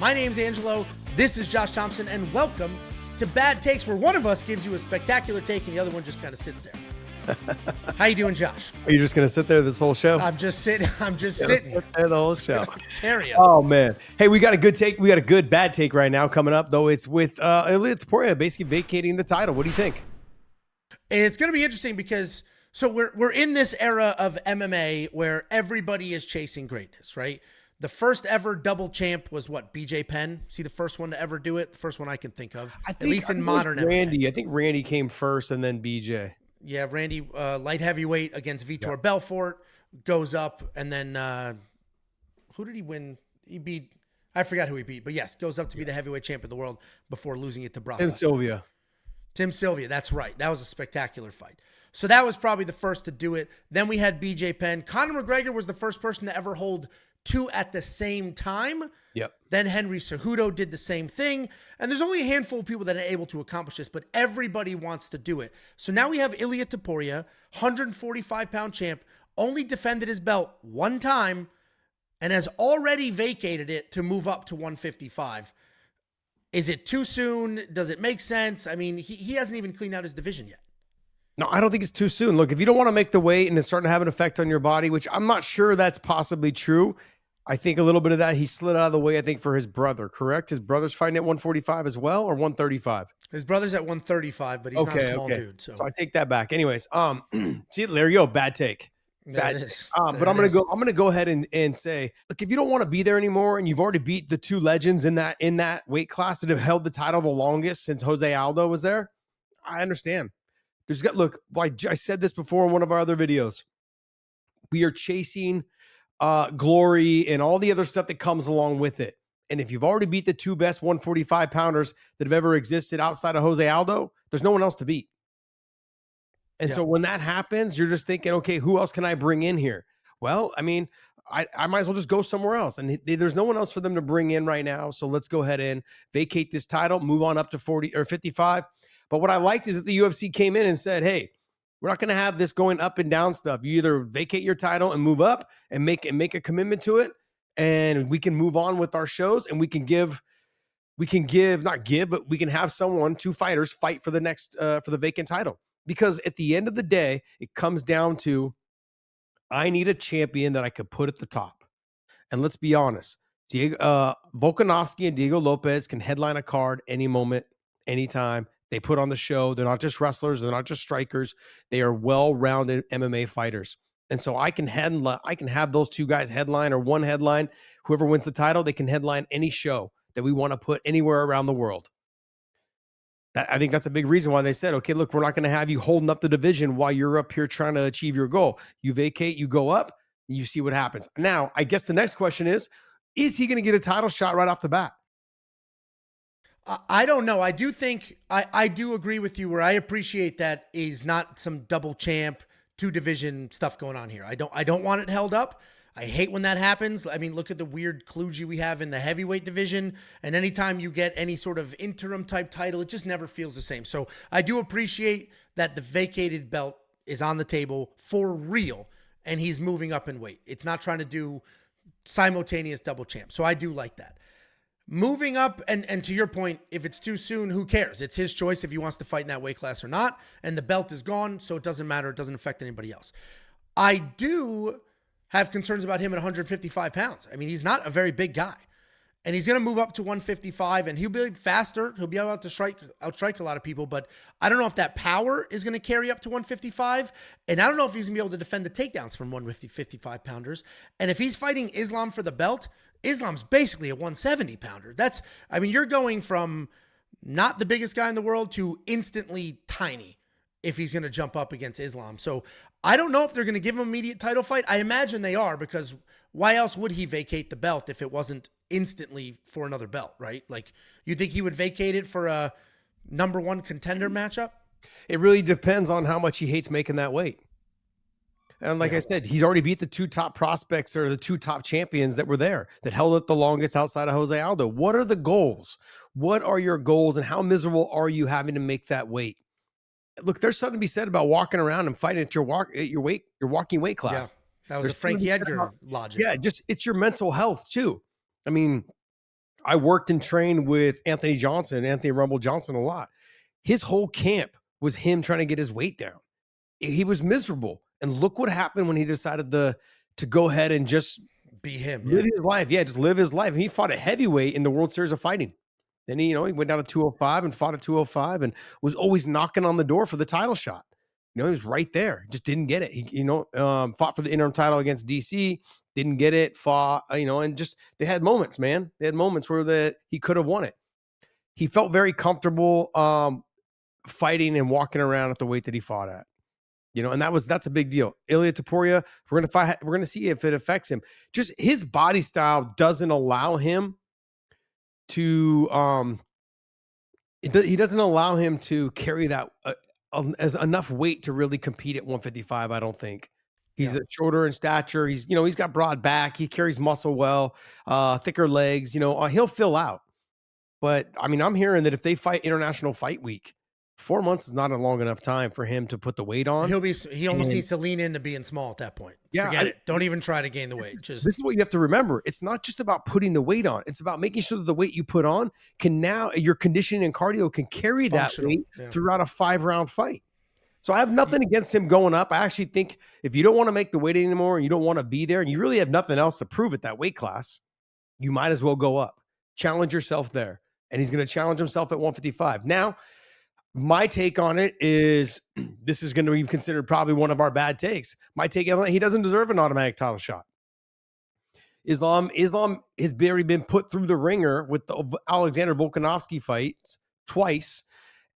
My name's Angelo, this is Josh Thompson, and welcome to Bad Takes, where one of us gives you a spectacular take and the other one just kind of sits there. How you doing, Josh? Are you just going to sit there this whole show? I'm just sitting. Sit there the whole show. Curious. Oh, man. Hey, we got a good take. We got a good bad take right now coming up, though. It's with Ilia Topuria basically vacating the title. What do you think? It's going to be interesting because we're in this era of MMA where everybody is chasing greatness, right? The first ever double champ was what? BJ Penn? See, the first one to ever do it? The first one I can think of. At least in modern Randy. MMA. I think Randy came first and then BJ. Yeah, Randy, light heavyweight against Vitor Belfort, goes up, and then who did he win? He beat, I forgot who he beat, but yes, goes up to be the heavyweight champ of the world before losing it to Brock. Tim Sylvia. Tim Sylvia, that's right. That was a spectacular fight. So that was probably the first to do it. Then we had BJ Penn. Conor McGregor was the first person to ever hold two at the same time. Yep. Then Henry Cejudo did the same thing. And there's only a handful of people that are able to accomplish this, but everybody wants to do it. So now we have Ilia Topuria, 145-pound champ, only defended his belt one time and has already vacated it to move up to 155. Is it too soon? Does it make sense? I mean, he hasn't even cleaned out his division yet. No, I don't think it's too soon. Look, if you don't want to make the weight and it's starting to have an effect on your body, which I'm not sure that's possibly true. I think a little bit of that, he slid out of the way, I think, for his brother, correct? His brother's fighting at 145 as well, or 135? His brother's at 135, but he's not a small dude. So I take that back. Anyways, see, there you go. Bad take. Bad take. But I'm gonna go ahead and say, look, if you don't want to be there anymore and you've already beat the two legends in that weight class that have held the title the longest since Jose Aldo was there, I understand. Look, like I said this before in one of our other videos. We are chasing glory and all the other stuff that comes along with it. And if you've already beat the two best 145 pounders that have ever existed outside of Jose Aldo, there's no one else to beat. And so when that happens, you're just thinking, okay, who else can I bring in here? Well, I mean, I might as well just go somewhere else. And there's no one else for them to bring in right now. So let's go ahead and vacate this title, move on up to 40 or 55. But what I liked is that the UFC came in and said, hey, we're not going to have this going up and down stuff. You either vacate your title and move up and make a commitment to it, and we can move on with our shows, and we can have someone, two fighters, fight for the next for the vacant title. Because at the end of the day, it comes down to I need a champion that I could put at the top. And let's be honest, Volkanovski and Diego Lopez can headline a card any moment, anytime. They put on the show. They're not just wrestlers. They're not just strikers. They are well-rounded MMA fighters. And so I can have those two guys headline or one headline. Whoever wins the title, they can headline any show that we want to put anywhere around the world. I think that's a big reason why they said, okay, look, we're not going to have you holding up the division while you're up here trying to achieve your goal. You vacate, you go up, and you see what happens. Now, I guess the next question is he going to get a title shot right off the bat? I don't know. I do think I do agree with you where I appreciate that he's not some double champ, two division stuff going on here. I don't want it held up. I hate when that happens. I mean, look at the weird kludgy we have in the heavyweight division. And anytime you get any sort of interim type title, it just never feels the same. So I do appreciate that the vacated belt is on the table for real. And he's moving up in weight. It's not trying to do simultaneous double champ. So I do like that. Moving up, and to your point, if it's too soon, who cares? It's his choice if he wants to fight in that weight class or not, and the belt is gone, so it doesn't matter. It doesn't affect anybody else. I do have concerns about him at 155 pounds. I mean, he's not a very big guy, and he's going to move up to 155, and he'll be faster. He'll be able to outstrike a lot of people, but I don't know if that power is going to carry up to 155, and I don't know if he's going to be able to defend the takedowns from 155 pounders, and if he's fighting Islam for the belt, Islam's basically a 170 pounder. You're going from not the biggest guy in the world to instantly tiny if he's going to jump up against Islam. So I don't know if they're going to give him an immediate title fight. I imagine they are, because why else would he vacate the belt if it wasn't instantly for another belt, right? Like, you think he would vacate it for a number one contender matchup? It really depends on how much he hates making that weight. And like I said, he's already beat the two top prospects or the two top champions that were there that held it the longest outside of Jose Aldo. What are the goals? What are your goals, and how miserable are you having to make that weight? Look, there's something to be said about walking around and fighting at your walking weight class. Yeah, that was a Frankie Edgar logic. Yeah, it's your mental health too. I mean, I worked and trained with Anthony Rumble Johnson a lot. His whole camp was him trying to get his weight down. He was miserable. And look what happened when he decided to go ahead and just be him, live his life. Yeah, just live his life. And he fought a heavyweight in the World Series of Fighting. Then he went down to 205 and fought at 205 and was always knocking on the door for the title shot. He was right there. Just didn't get it. He, fought for the interim title against DC, didn't get it, fought, and just, they had moments, man. They had moments where he could have won it. He felt very comfortable fighting and walking around at the weight that he fought at. And that's a big deal. Ilia Topuria, we're going to see if it affects him. Just his body style doesn't allow him to he doesn't allow him to carry that as enough weight to really compete at 155. I don't think. He's shorter in stature. He's got broad back. He carries muscle well, thicker legs. He'll fill out. But I mean, I'm hearing that if they fight International Fight Week, 4 months is not a long enough time for him to put the weight on. He almost needs to lean into being small at that point. Yeah, forget it. Don't even try to gain the weight. This is what you have to remember. It's not just about putting the weight on. It's about making sure that the weight you put on your conditioning and cardio can carry that weight throughout a 5-round fight. So I have nothing against him going up. I actually think if you don't want to make the weight anymore and you don't want to be there and you really have nothing else to prove at that weight class, you might as well go up. Challenge yourself there. And he's going to challenge himself at 155. Now, my take on it is this is going to be considered probably one of our bad takes. My take is he doesn't deserve an automatic title shot. Islam has already been put through the ringer with the Alexander Volkanovski fights twice.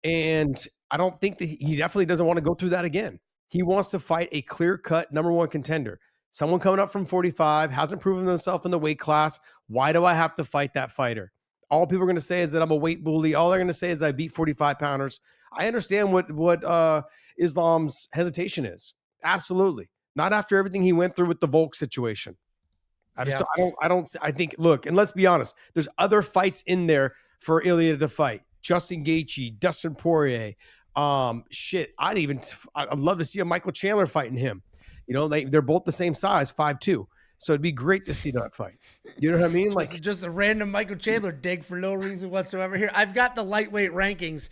And I don't think that he definitely doesn't want to go through that again. He wants to fight a clear-cut number one contender. Someone coming up from 45, hasn't proven themselves in the weight class. Why do I have to fight that fighter? All people are going to say is that I'm a weight bully. All they're going to say is I beat 45 pounders. I understand what Islam's hesitation is. Absolutely. Not after everything he went through with the Volk situation. I think, look, and let's be honest, there's other fights in there for Ilia to fight. Justin Gaethje, Dustin Poirier. I'd love to see a Michael Chandler fighting him. They're both the same size, 5'2". So it'd be great to see that fight. You know what I mean? Like just a random Michael Chandler dig for no reason whatsoever here. I've got the lightweight rankings.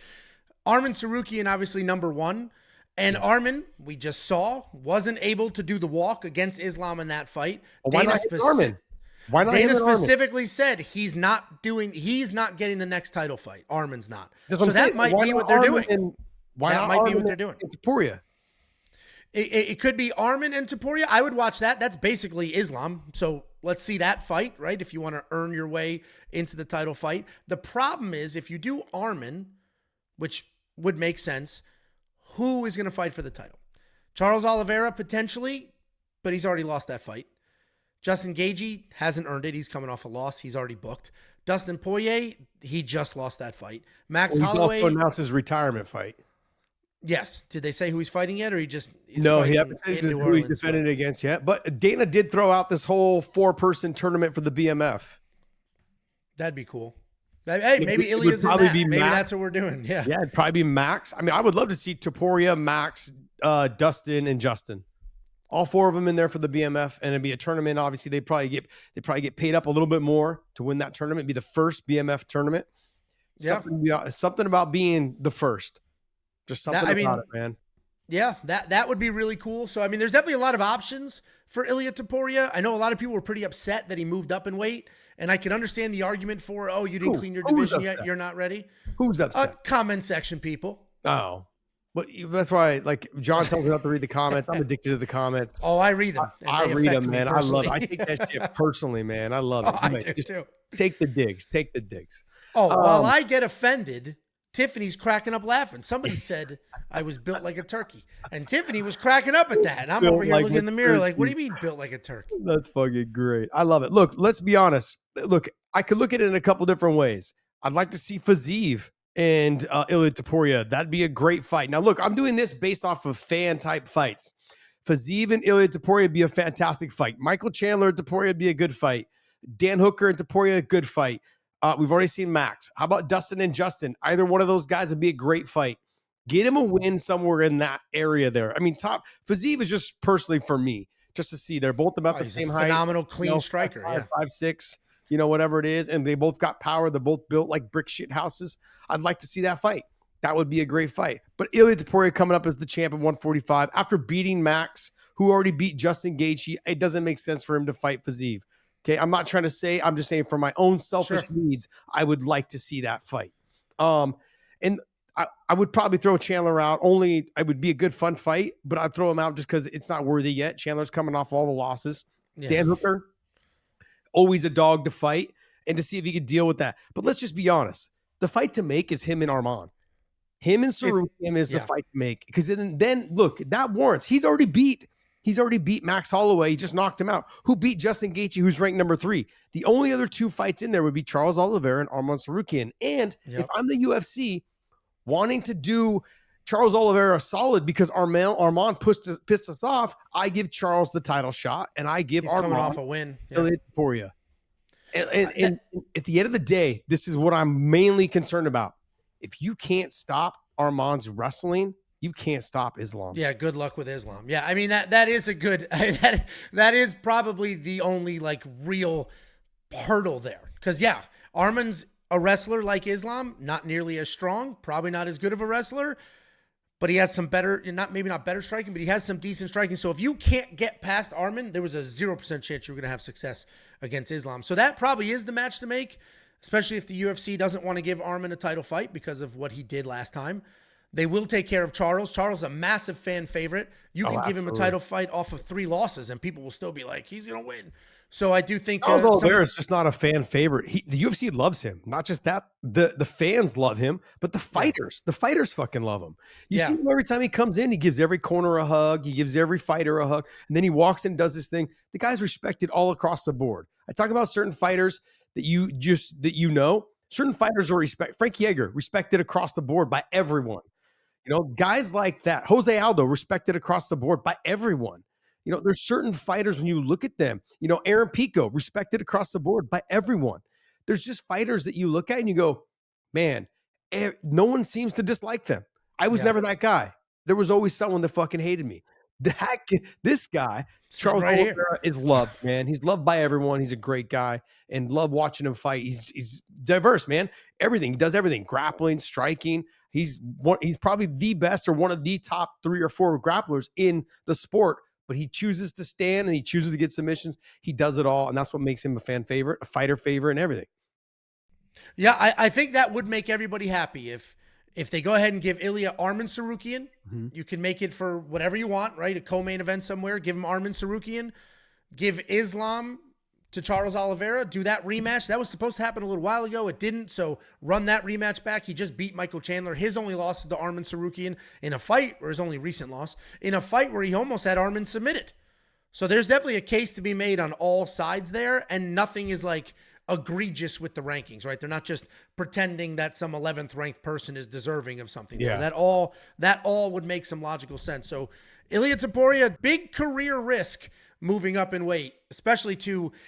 Arman Tsarukyan, obviously number 1. And Arman, we just saw, wasn't able to do the walk against Islam in that fight. Why not Arman? Dana specifically said he's not getting the next title fight. Arman's not. So that might be what they're doing. That might be what they're doing. Topuria. It could be Arman and Topuria. I would watch that. That's basically Islam. So let's see that fight, right? If you want to earn your way into the title fight. The problem is if you do Arman, which would make sense, who is going to fight for the title? Charles Oliveira, potentially, but he's already lost that fight. Justin Gaethje hasn't earned it. He's coming off a loss. He's already booked. Dustin Poirier, he just lost that fight. Max Holloway. He also announced his retirement fight. Yes. Did they say who he's fighting yet, or he haven't said who he's defending against yet. But Dana did throw out this whole 4-person tournament for the BMF. That'd be cool. Hey, maybe Ilia's in that. Maybe that's what we're doing. Yeah. Yeah, it'd probably be Max. I mean, I would love to see Topuria, Max, Dustin, and Justin. All 4 of them in there for the BMF, and it'd be a tournament. Obviously, they probably get paid up a little bit more to win that tournament. It'd be the first BMF tournament. Yeah. Something about being the first. Just something about it, man. Yeah, that would be really cool. So, I mean, there's definitely a lot of options for Ilia Topuria. I know a lot of people were pretty upset that he moved up in weight, and I can understand the argument for, you didn't clean your division yet, you're not ready. Who's upset? Comment section people. Oh. Well, that's why, like, John tells me not to read the comments. I'm addicted to the comments. Oh, I read them. I read them, man. I love it. I take that shit personally, man. I love it. I do too. Take the digs. Take the digs. Oh, while I get offended, Tiffany's cracking up laughing. Somebody said I was built like a turkey. And Tiffany was cracking up at that. And I'm over here looking in the mirror like, what do you mean built like a turkey? That's fucking great. I love it. Look, let's be honest. Look, I could look at it in a couple different ways. I'd like to see Fiziev and Ilia Topuria. That'd be a great fight. Now, look, I'm doing this based off of fan-type fights. Fiziev and Ilia Topuria would be a fantastic fight. Michael Chandler and Topuria would be a good fight. Dan Hooker and Topuria, a good fight. We've already seen Max. How about Dustin and Justin? Either one of those guys would be a great fight. Get him a win somewhere in that area there. I mean, Fiziev is just personally for me, just to see. They're both about the same height. Phenomenal, clean striker. 5'6", whatever it is, and they both got power. They're both built like brick shit houses. I'd like to see that fight. That would be a great fight. But Ilia Topuria coming up as the champ at 145 after beating Max, who already beat Justin Gaethje. It doesn't make sense for him to fight Fiziev. Okay, I'm not trying to say, I'm just saying for my own selfish needs, I would like to see that fight. And I would probably throw Chandler out. Only it would be a good fun fight, but I'd throw him out just because it's not worthy yet. Chandler's coming off all the losses. Yeah. Dan Hooker, always a dog to fight, and to see if he could deal with that. But let's just be honest. The fight to make is him and Arman. Him and Sarukian is the fight to make. Because then look, that warrants. He's already beat Max Holloway. He just knocked him out. Who beat Justin Gaethje, who's ranked number 3. The only other 2 fights in there would be Charles Oliveira and Arman Sarukian. And if I'm the UFC wanting to do Charles Oliveira solid because Arman pissed us off, I give Charles the title shot, and I give Arman coming off a win. Ilia Topuria. And at the end of the day, this is what I'm mainly concerned about. If you can't stop Arman's wrestling, you can't stop Islam's. Yeah, good luck with Islam. Yeah, I mean that is a good that is probably the only like real hurdle there. Because Arman's a wrestler like Islam, not nearly as strong, probably not as good of a wrestler, but he has some better, maybe not better striking, but he has some decent striking. So if you can't get past Arman, there was a 0% chance you're going to have success against Islam. So that probably is the match to make, especially if the UFC doesn't want to give Arman a title fight because of what he did last time. They will take care of Charles. Charles is a massive fan favorite. You can give him a title fight off of 3 losses, and people will still be like, he's going to win. So I do think Oliveira's just not a fan favorite. The UFC loves him. Not just that, the fans love him, but the fighters fucking love him. You see him every time he comes in, he gives every corner a hug, he gives every fighter a hug, and then he walks in and does this thing. The guy's respected all across the board. I talk about certain fighters that certain fighters are Frank Yeager, respected across the board by everyone. Guys like that. Jose Aldo, respected across the board by everyone. There's certain fighters when you look at them, Aaron Pico, respected across the board by everyone. There's just fighters that you look at and you go, man, no one seems to dislike them. I was never that guy. There was always someone that fucking hated me. This guy, Charles Oliveira, is loved, man. He's loved by everyone. He's a great guy and love watching him fight. He's diverse, man. Everything. He does everything. Grappling, striking. He's probably the best or one of the top 3 or 4 grapplers in the sport. But he chooses to stand and he chooses to get submissions. He does it all, and that's what makes him a fan favorite, a fighter favorite, and everything. Yeah, I think that would make everybody happy if they go ahead and give Ilia Arman Sarukian. You can make it for whatever you want, right? A co-main event somewhere. Give him Arman Sarukian. Give Islam to Charles Oliveira. Do that rematch. That was supposed to happen a little while ago. It didn't, so run that rematch back. He just beat Michael Chandler. His only loss is to Arman Sarukian in a fight, or his only recent loss, in a fight where he almost had Arman submitted. So there's definitely a case to be made on all sides there, and nothing is like egregious with the rankings, right? They're not just pretending that some 11th ranked person is deserving of something. Yeah. That all would make some logical sense. So Ilia Topuria, big career risk moving up in weight, especially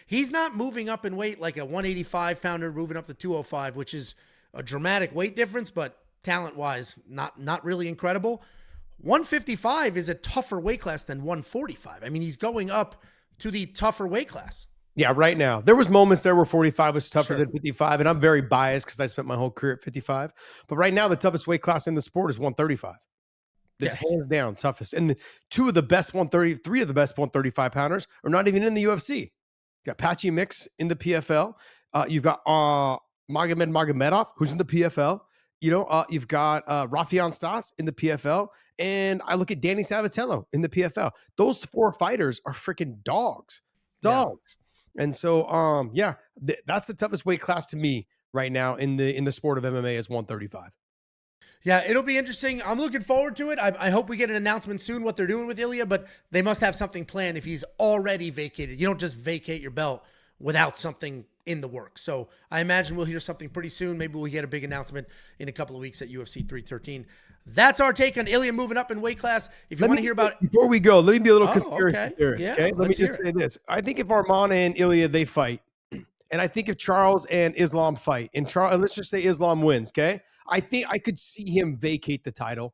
he's not moving up in weight like a 185 pounder moving up to 205, which is a dramatic weight difference, but talent-wise, not really incredible. 155 is a tougher weight class than 145. I mean, he's going up to the tougher weight class. Yeah, right now. There was moments there where 45 was tougher than 55, and I'm very biased because I spent my whole career at 55. But right now, the toughest weight class in the sport is 135. It's hands down toughest. And three of the best 135 pounders are not even in the UFC. You got Patchy Mix in the PFL. You've got Magomed Magomedov, who's in the PFL. You've got Rafion Stotts in the PFL. And I look at Danny Savatello in the PFL. Those 4 fighters are freaking dogs. Yeah. And so, that's the toughest weight class to me right now in the sport of MMA is 135. Yeah, it'll be interesting. I'm looking forward to it. I hope we get an announcement soon what they're doing with Ilia, but they must have something planned if he's already vacated. You don't just vacate your belt without something in the works. So I imagine we'll hear something pretty soon. Maybe we'll get a big announcement in a couple of weeks at UFC 313. That's our take on Ilia moving up in weight class. If you want to hear about... Before we go, let me be a little conspiracy theorist, okay? Let me just say this. I think if Arman and Ilia, they fight, and I think if Charles and Islam fight, and let's just say Islam wins, okay? I think I could see him vacate the title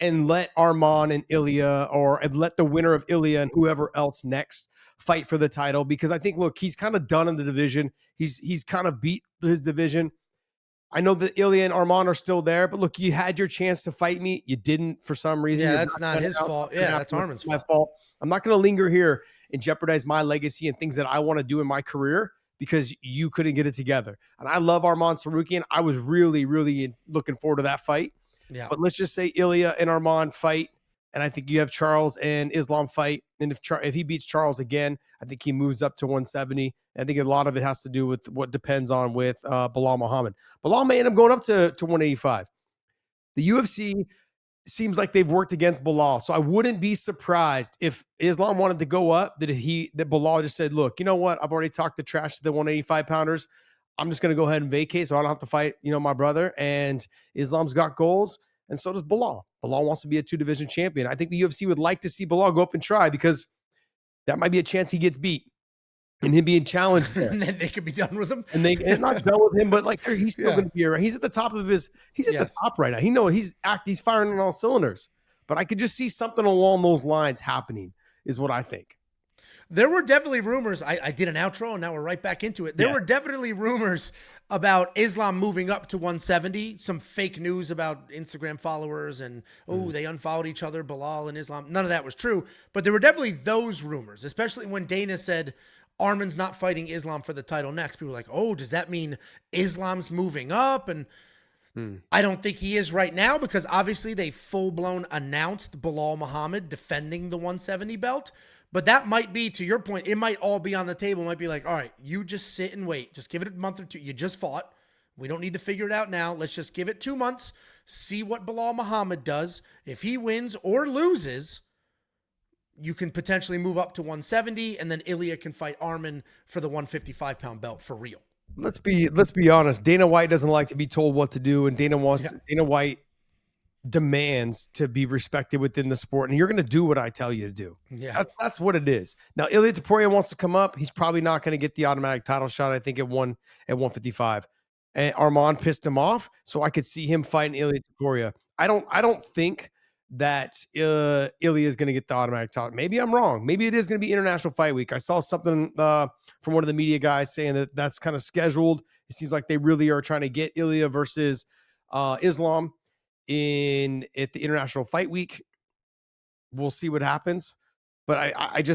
and let Arman and Ilia, and let the winner of Ilia and whoever else next fight for the title, because I think, look, he's kind of done in the division. He's kind of beat his division. I know that Ilia and Armand are still there, but look, you had your chance to fight me. You didn't for some reason. Yeah, that's not his fault. Yeah, that's Armand's fault. I'm not going to linger here and jeopardize my legacy and things that I want to do in my career because you couldn't get it together. And I love Armand Sarukian. I was really, really looking forward to that fight. Yeah. But let's just say Ilia and Armand fight, and I think you have Charles and Islam fight. And if he beats Charles again, I think he moves up to 170. I think a lot of it has to do with what depends on with Bilal Muhammad. Bilal may end up going up to 185. The UFC seems like they've worked against Bilal, so I wouldn't be surprised if Islam wanted to go up, that Bilal just said, look, you know what? I've already talked the trash to the 185 pounders. I'm just going to go ahead and vacate so I don't have to fight, my brother. And Islam's got goals, and so does Bilal. Bilal wants to be a 2-division champion. I think the UFC would like to see Bilal go up and try, because that might be a chance he gets beat and him being challenged there. And then they could be done with him. And not done with him, but like he's still going to be around. He's at the top of the top right now. He's firing on all cylinders. But I could just see something along those lines happening, is what I think. There were definitely rumors. I did an outro and now we're right back into it. There were definitely rumors about Islam moving up to 170. Some fake news about Instagram followers and, they unfollowed each other, Bilal and Islam. None of that was true. But there were definitely those rumors, especially when Dana said Arman's not fighting Islam for the title next. People were like, oh, does that mean Islam's moving up? And I don't think he is right now, because obviously they full-blown announced Bilal Muhammad defending the 170 belt. But that might be, to your point, it might all be on the table. It might be like, all right, you just sit and wait. Just give it a month or two. You just fought. We don't need to figure it out now. Let's just give it 2 months, see what Bilal Muhammad does. If he wins or loses, you can potentially move up to 170, and then Ilia can fight Arman for the 155-pound belt for real. Let's be honest. Dana White doesn't like to be told what to do, and Dana White demands to be respected within the sport, and you're going to do what I tell you to do. Yeah, that's what it is. Now, Ilia Topuria wants to come up. He's probably not going to get the automatic title shot. I think at 155, and Armand pissed him off, so I could see him fighting Ilia Topuria. I don't think that Ilia is going to get the automatic title. Maybe I'm wrong. Maybe it is going to be International Fight Week. I saw something from one of the media guys saying that that's kind of scheduled. It seems like they really are trying to get Ilia versus Islam at the International Fight Week. We'll see what happens. But I've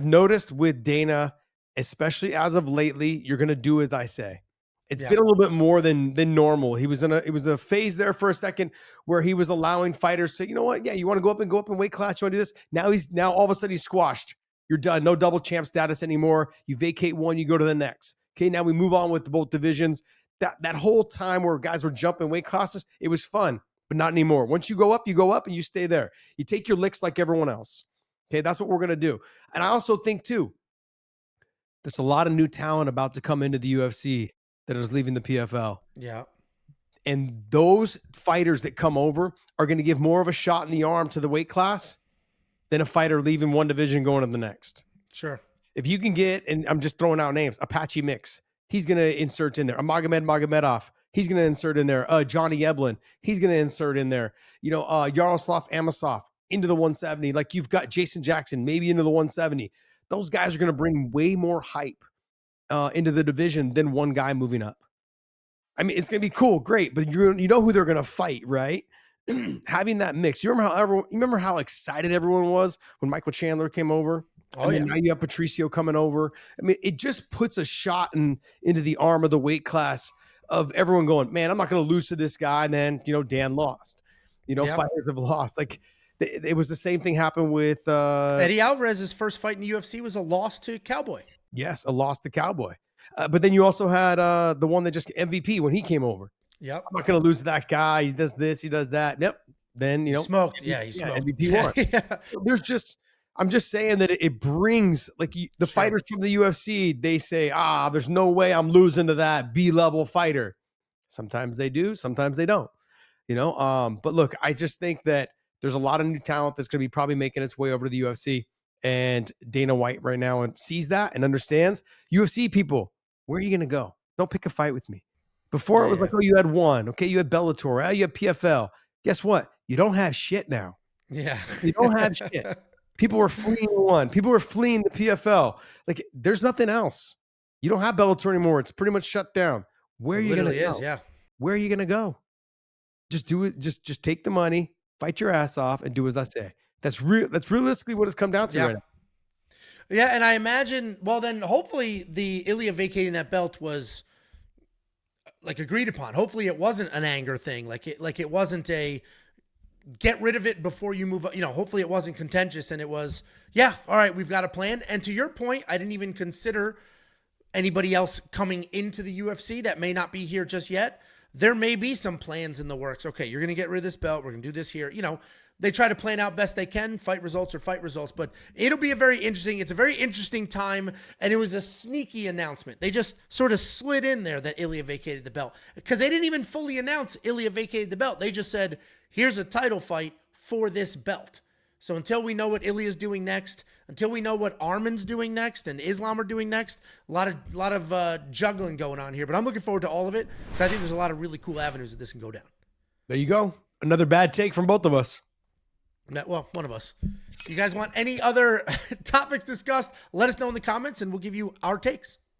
noticed with Dana, especially as of lately, you're going to do as I say. It's been a little bit more than normal. It was a phase there for a second where he was allowing fighters to say, you know what? Yeah, you want to go up in weight class. You want to do this? Now all of a sudden he's squashed. You're done. No double champ status anymore. You vacate one, you go to the next. Okay, now we move on with both divisions. That whole time where guys were jumping weight classes, it was fun, but not anymore. Once you go up and you stay there. You take your licks like everyone else. Okay, that's what we're going to do. And I also think, too, there's a lot of new talent about to come into the UFC that is leaving the PFL. Yeah. And those fighters that come over are going to give more of a shot in the arm to the weight class than a fighter leaving one division going to the next. Sure. If you can get, and I'm just throwing out names, Apache Mix, he's going to insert in there. Magomed Magomedov, he's going to insert in there. Johnny Eblin, he's going to insert in there. Yaroslav Amosov into the 170. Like, you've got Jason Jackson maybe into the 170. Those guys are going to bring way more hype into the division than one guy moving up. I mean, it's going to be cool, great, but you know who they're going to fight, right? Having that mix. You remember how excited everyone was when Michael Chandler came over? Oh, yeah. Now you have Patricio coming over. I mean, it just puts a shot into the arm of the weight class of everyone going, man, I'm not going to lose to this guy. And then, Dan lost. Fighters have lost. Like, it was the same thing happened with Eddie Alvarez's first fight in the UFC was a loss to Cowboy. Yes, a loss to Cowboy. But then you also had the one that just MVP when he came over. Yep. I'm not going to lose to that guy. He does this, he does that. Yep. Then, smoked. Yeah, he smoked. MVP won. Yeah. I'm just saying that it brings, like, the fighters from the UFC, they say, there's no way I'm losing to that B-level fighter. Sometimes they do, sometimes they don't. But look, I just think that there's a lot of new talent that's going to be probably making its way over to the UFC. And Dana White right now sees that and understands. UFC people, where are you going to go? Don't pick a fight with me. Before it was like, you had one. Okay, you had Bellator. You had PFL. Guess what? You don't have shit now. Yeah. You don't have shit. People were fleeing one. People were fleeing the PFL. Like, there's nothing else. You don't have Bellator anymore. It's pretty much shut down. Where are you going to go? Yeah. Where are you going to go? Just do it. Just take the money, fight your ass off, and do as I say. That's real. That's realistically what it's come down to right now. Yeah, and I imagine, well, then hopefully the Ilia vacating that belt was like agreed upon. Hopefully it wasn't an anger thing. Like it wasn't a get rid of it before you move up. You know, hopefully it wasn't contentious and it was, yeah, all right, we've got a plan. And to your point, I didn't even consider anybody else coming into the UFC that may not be here just yet. There may be some plans in the works. Okay, you're going to get rid of this belt. We're going to do this here. You know, they try to plan out best they can, fight results, but it'll be it's a very interesting time. And it was a sneaky announcement. They just sort of slid in there that Ilia vacated the belt because they didn't even fully announce Ilia vacated the belt. They just said, here's a title fight for this belt. So until we know what Ilia's doing next, until we know what Arman's doing next and Islam are doing next, a lot of juggling going on here. But I'm looking forward to all of it because I think there's a lot of really cool avenues that this can go down. There you go. Another bad take from both of us. Well, one of us. If you guys want any other topics discussed, let us know in the comments and we'll give you our takes.